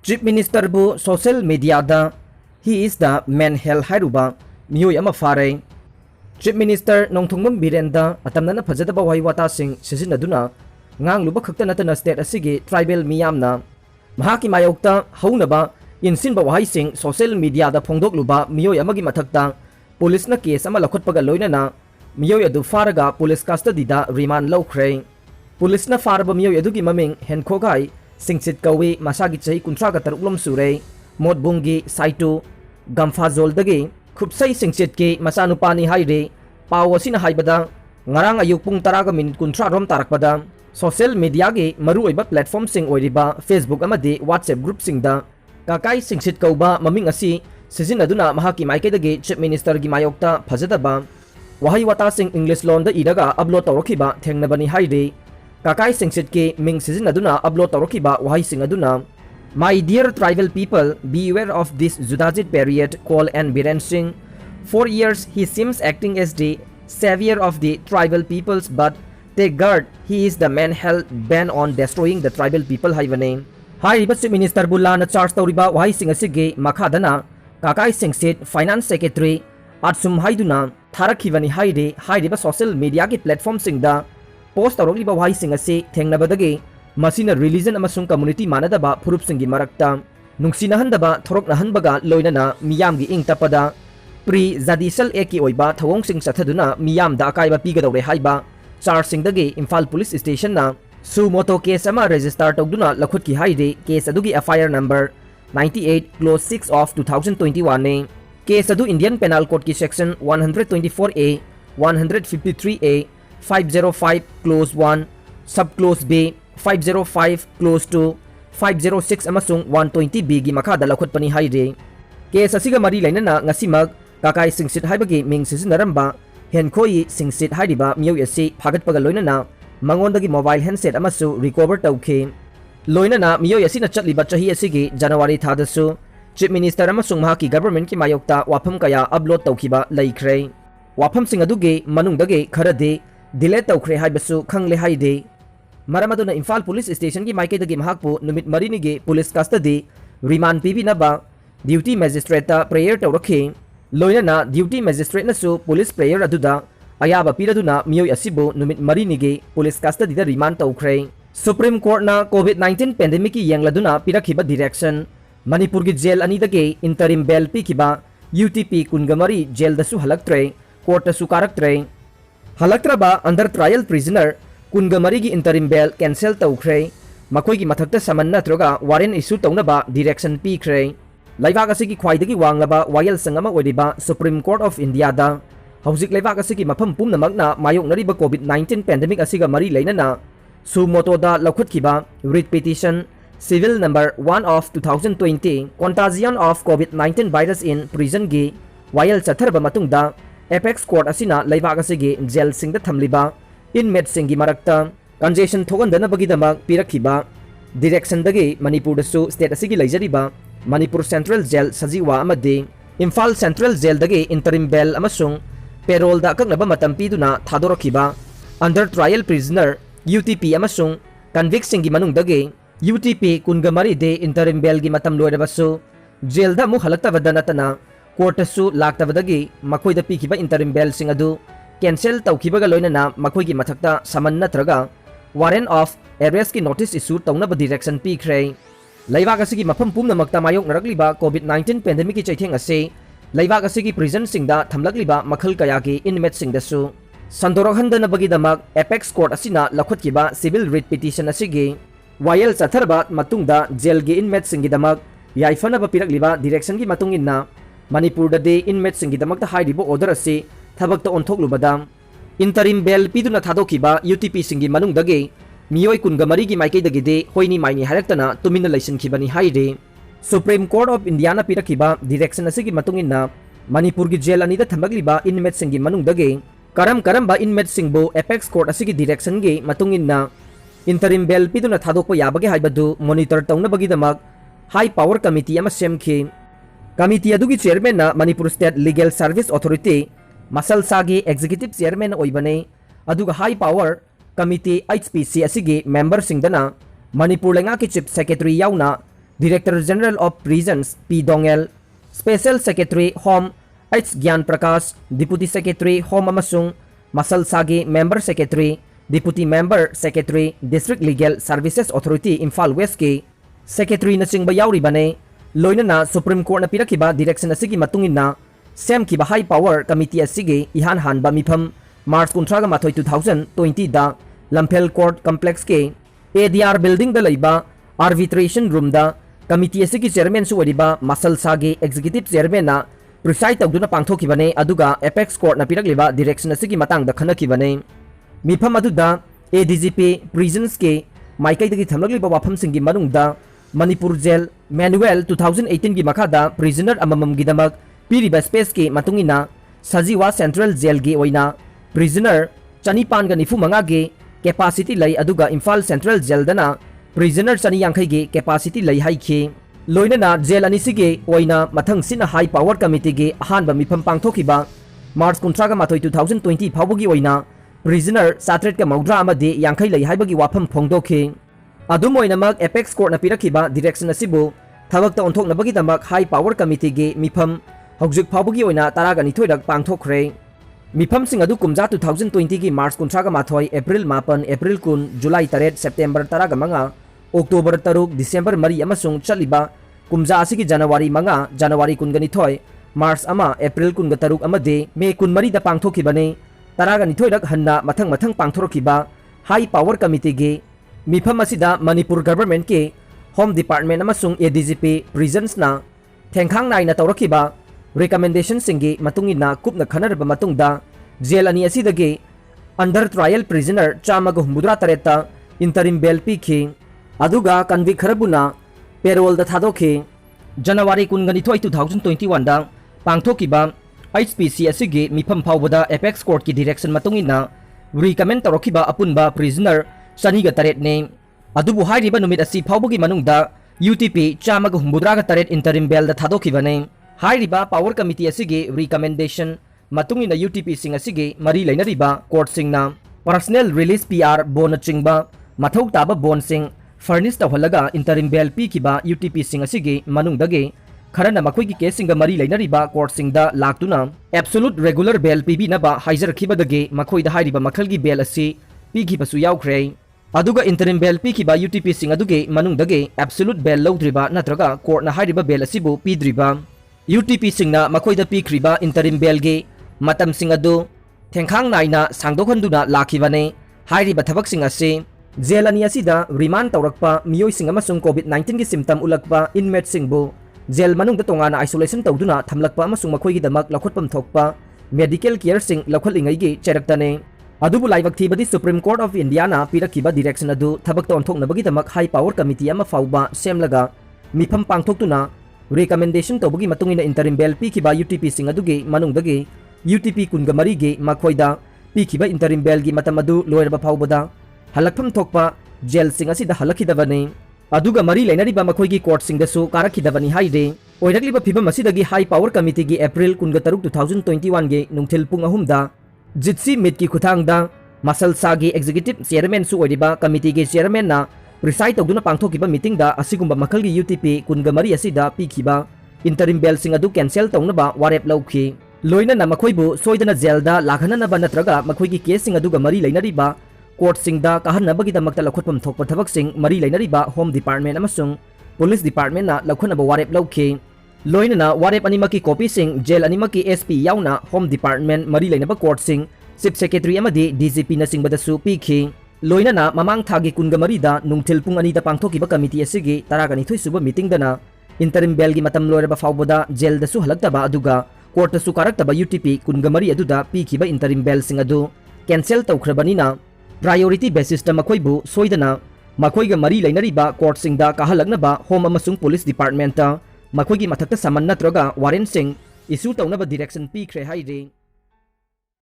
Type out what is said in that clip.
Chief Minister bu social media da he is the man held Hairuba Meeoi ama fare. Chief Minister Nongthongbam Birenda atamna Fajadaba Wahei wata sing sisinaduna ngang luba khakta natana state asigi tribal miyamna mahaki mayokta haunaba insinba wahai sing social media da phongdok luba Meeoi amagi mathakta police na case ama lakhotpaga loinana Meeoi adu faraga police custody da remand lawkhre. Police na faraba Meeoi adugi maming henkhogai singsit kawi masagi chahi kuntra ka taruklom sure modbungi saitu gamfazol dagi khupsai singsit ke masanupani haire pawasina haibada ngarang ayuk pung taraga minute kuntra rom tarakpada social media ge maru oiba platform sing oiriba Facebook amadi WhatsApp group sing da kakai singsit kauba maming asi sizin aduna mahaki maike dagi chief minister gi mayokta Fajadaba Wahei wata sing English lon da iraga upload tawrokiba thengnabani haire kakai singsit ke ming sizin aduna upload tawrokiba wahai sing aduna My dear tribal people, beware of this Judajit period called and Biren Singh. 4 years he seems acting as the savior of the tribal peoples, but take guard, he is the man held bent on destroying the tribal people haivane. Hairuba Chief Minister Bulla na charge tawriba wahai sing asige makhadana kakai singsit finance secretary atsum haiduna tharakhibani haide hairuba social media ki platform singda post tawriba wahai sing ase thengnabadagi Masina religion amasung community manadaba furup singi marakta nungsinahandaba thoroknahanbaga loinana miyamgi ingtapada pre judicial eki oiba thawong sing sathaduna miyamda akaiba pigadore haiba char singdagi Imphal police station na sumoto case ama register tawduna lakhutki haide case adugi FIR number 98 close 6 of 2021 ne case adu Indian Penal Code ki section 124A 153A 505 close 1 sub close B 505 close to 506 amasung 120B gi makada lakhotpani haire case asiga mari lainana ngasimag kakai singsit haibagi ming sisinaramba henkhoi singsit hairiba Meeoi ase phagatpaga loinana mangondagi mobile handset amasu recover tawkhe loinana Meeoi asina chatliba chahi asigi January thadasu chief minister amasung mahaki government ki mayokta wafam kaya upload tawkhiba laikhre wafam sing aduge manungdage kharade delete tawkhre haibasu khangle haide Maramaduna Imphal police station ki maike dagi mahakpu numit marini ge police custody remand pibi naba duty magistrate ta prayer tawrakhe loinana duty magistrate nasu police prayer aduda ayaba piraduna Meeoi asibu numit marini ge police custody da remand tawkhre Supreme Court na COVID-19 pandemic ki yangladuna pirakhiba direction Manipur gi jail ani dage interim bail pikiba UTP kungamari jail dasu halaktre court su karaktre halaktraba under trial prisoner kungamari gi interim bail cancel tawkhre makoi gi mathakta saman natroga warrant issue tawnaba direction pikhre laibak asigi khwaidagi wanglaba wayal sangama oiriba Supreme Court of India da haujik laibak asigi mafam pumnamakna mayoknariba COVID-19 pandemic asiga mari leinana sumoto da lakhutkiba writ petition civil number 1 of 2020 contagion of COVID-19 virus in prison gi wayal chatharba matungda apex court asina laibak asigi jail singda thamliba inmate singi marakta congestion thogandana bagidamak pirakhiba direction dagi Manipur dasu state asigi laijariba Manipur Central Jail sajiwa amadi Imphal Central Jail dagi interim bail amasung payroll da akaknaba matam piduna thadorokhiba under trial prisoner UTP amasung convict singi manung dagi UTP kungamari de interim bail gi matam loirabasu jail da mu halaktabada natana court su laktabadagi makoida pikiba interim bail sing adu cancel tawkhibaga loinana makhoi gi mathakta saman natraga warrant of arrest ki notice issue tawnaba direction pikhre laibak asigi mafam pumna makta mayok narakliba COVID-19 pandemic ki chaitheng ase laibak asigi prison singda thamlakliba makhal kaya ki inmate singdasu sandorokhandana bagidamak apex court asina lakhotkiba civil writ petition asigi wayal chatharba matungda jail gi inmate singidamak yaifana ba pirakliba direction gi matunginna Manipur da de inmate singidamak ta hairibo order ase thabakta onthokluba interim bail piduna thadokhiba UTP singi manungdagi Meeoi kungamari gi maike dagi de hoini maini haraktana tumina laisinkhibani haire Supreme Court of India na pirakhiba direction asigi matunginna Manipur gi jail ani da thamagliba inmate singi manungdagi karamba inmate singbo apex court asigi direction gi matunginna interim bail piduna thadokpa yabage haibadu monitor tawna bagidamak high power committee ama semkhi committee adugi chairman na Manipur State Legal Service Authority Masal Sagi executive chairman oibane aduga high power committee HPC asigi member singdana Manipur lenga ki chief secretary yauna Director General of Prisons P. Dongel, Special Secretary Home H. Gyan Prakash, Deputy Secretary Home amasung Masal Sagi Member Secretary, Deputy Member Secretary District Legal Services Authority Imphal West ki Secretary na singba yauribane, loina na Supreme Court na pirakiba direction asigi matungin na Sem ki High Power Committee asigi ihanhan ba mifam March 13 2020 da Lampel Court Complex ke ADR Building da laiba Arbitration Room da Committee asigi Chairman su wadiba Masal Sagi Executive Chairman na preside tawduna pangthokibane aduga Apex Court na pirakliba direction asigi matang da khanakibane mifam aduda ADGP Prisons ke maikai dagi thamlagliba wafam singi manungda Manipur Jail Manual 2018 gi makada prisoner amamam gidamak piriba space ke matungina Sajiwa Central Jail gi oina prisoner chanipan ga nifu manga ge capacity lai aduga Imphal Central Jail dana prisoner chani yankhai ge capacity lai haikhe loina na jail ani sige oina mathang sina High Power Committee ge ahan ba mifam pangthokiba March 13 2020 phawgi oina prisoner satret ka maudra amade yankhai lai haibagi wafam phongdokhe adum oinamak Apex Court na pirakiba direction asibu thabak ta onthoknabagi damak High Power Committee ge mifam hojik phawgi oina taragani thoirak pangthokre mifam sing adu kumja 2020 gi March 13 April 8 April 10 July 3 September 15 October 3 December 4 amasung chaliba kumja asigi January 5 January 12 March ama April 13 amade May 14 da pangthokibane taragani thoirak hanna mathang pangthorokiba High Power Committee ge mifam asida Manipur Government ke Home Department amasung ADGP Prisons na thengkhang nai na tawrakiba recommendation singi matungina kupna khanarba matungda jail ani asidage under trial prisoner chamaga humudra tareta interim bail pikhi aduga convict kharabuna payroll da thadokhe January 2021 da pangthokiba HPC asige mifam phawbada Apex Court ki direction matungina recommend tawrakiba apunba prisoner saniga taret ne adubu hairiba numit asi phawbagi manungda UTP chamaga humudra taret interim bail da thadokibane Hairiba Power Committee asige recommendation matungina UTP sing asige mari lainariba court singna personal release PR bond chingba mathau taba bond sing furnish tawhalaga interim bail pikiba UTP sing asige manungdage kharana makhoi ki case singa mari lainariba court singda laktuna absolute regular bail pibi naba haijarkhibadage makhoi da hairiba makhalgi bail asi pikibasu yaukre aduga interim bail pikiba UTP sing aduge manungdage absolute bail lawdriba natraga court na hairiba bail asibu pidriba UTP singna makoida pikriba interim bail ge matam singadu thengkhang naina sangdokhanduna lakhibane hairiba thabak sing ase jail ani asida remand tawrakpa Meeoi sing amasung COVID-19 gi symptom ulakpa inmate singbu jail manungda tongana isolation tawduna thamlakpa amasung makhoi gi damak lakhotpam thokpa medical care sing lakholingai gi cheraktane adubu laibak thibadi Supreme Court of India na pirakiba direction adu thabak ta onthoknabagi damak High Power Committee ama fauba semlaga mifam pangthoktuna recommendation tawbagi matungina interim bail pikiba UTP sing aduge manungdage UTP kunga mari ge makhoida pikiba interim bail gi matamadu loyerba phawbada halakpham thokpa jail sing asida halakhidabane aduga mari lainariba makhoigi court sing dasu karakhidabani haide oirakliba phibam asidagi High Power Committee gi April 13 2021 ge nungthil pung 3 da jitsi mit ki khuthangda Masal Sagi Executive Chairman su oidiba committee ge chairman na preside tawduna pangthokiba meeting da asigumba makhalgi UTP kunga mari asida pikhiba interim bail sing adu cancel tawnaba warep lawkhi loina na makhoibu soidana jail da lakhananaba natraga makhoigi case sing aduga mari lainariba court sing da kahanabagi damakta lakhotpam thokpa thabak sing mari lainariba Home Department amasung Police Department na lakhonaba warep lawkhi loina na warep animaki copy sing jail animaki SP yauna Home Department mari lainaba court sing Chief Secretary amadi DGP na singbadasu pikhi loina na mamang thagi kunga marida nungthil pung 2 da pangthokiba committee asigi taragani thoi suba meeting dana interim bail gi matam loiraba fawboda jail da su halaktaba aduga court su karaktaba UTP kunga mari aduda pikhiba interim bail sing adu cancel tawkhrabani na priority basis da makhoibu soidana makhoiga mari lainariba court sing da kahalaknaba Home amasung Police Department ta makhoigi mathakta saman natroga warrant sing issue tawnaba direction pikre haire